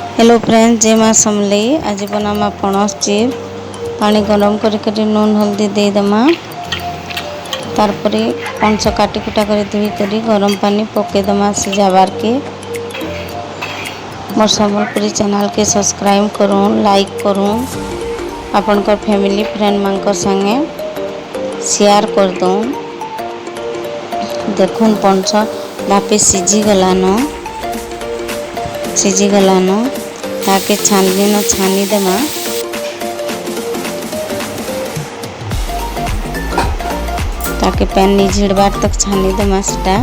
Hello friends, जय माँ समलेई। आज बनामा पणस चिप्स। पानी गरम कर नून हल्दी देदेमा। तारपरे पणस काटी कुटा कर धोई कर गरम पानी पकेदमा सिझाबार के। मोर सम्बलपुरी चैनल के सब्सक्राइब करूँ, लाइक करूँ, आपनकर फैमिली फ्रेंड मानकर संगे शेयर कर दूँ। देखुन पणस बापे सिझी गलान ताके छाननी छानी देमा। ताके पैन नहीं झिड़बार तक छानी देमा। सेटा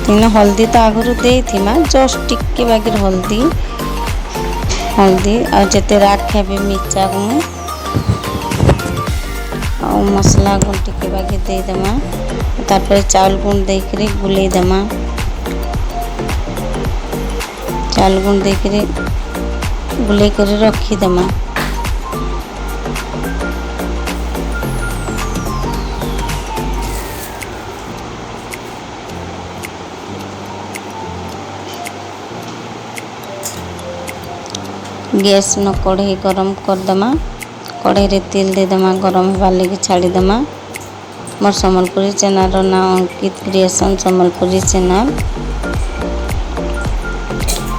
तीन हल्दी तो आगु दे थी माँ, जस्ट टिके बाकी हल्दी और जिते राग खाबे मिर्चा गुण और मसला गुण टिके बाकी देदेमा। तारपरे चाउल गुण देकर गुले देमा। चाउल गुण देकर गुले कर रखीदेमा। गैस न कढ़ई गरम करदेमा। कढ़ई रे तेल देदेमा, गरम होबार लगी छाड़ीदेमा। मोर सम्बलपुरी चैनल ना अंकित क्रिएशन सम्बलपुरी चैनल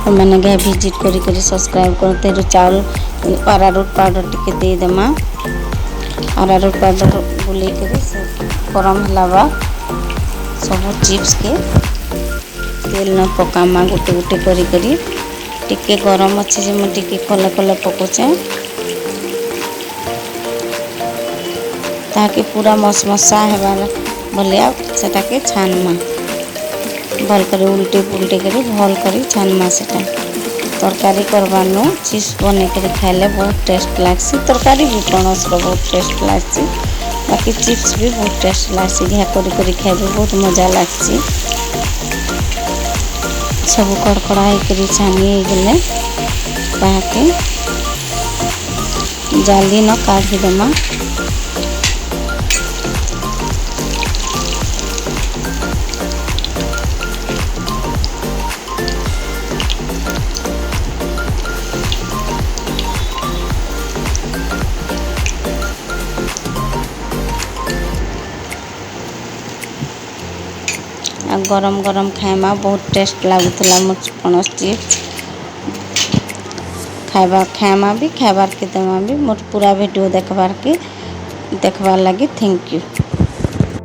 मैंने गए विजिट करी सब्सक्राइब करते। चाउल अरारोट पाउडर टिके देदेमा। अरारोट पाउडर गुले कर गरम हलाबा सब चिप्स के तेल न पकामा गोटे गोटे करी टिके गरम अच्छे जे मैं टिके कले कले पकोचे ताकि पूरा मसमसा हेबार भलिया सेटा के छानमा। भल कर उल्टे पुल्टे करी भल करी छानमा। सेटा तरकारी करवानो चिप्स बने कर खाइले बहुत टेस्ट लागसी। तरकारी भी पणस बहुत टेस्ट लागसी, बाकी चिप्स भी बहुत टेस्ट लागसी। घा करी खाइबे बहुत मजा लागसी। सब कड़कड़ा होकर छानी गले ताके जाली न काढ़ीदेमा। गरम गरम खाइमा बहुत टेस्ट लगुला मोर पणस चिप्स। खाइमा भी खाइबार के देमा भी। मोर पूरा वीडियो देखबार लगी थैंक यू।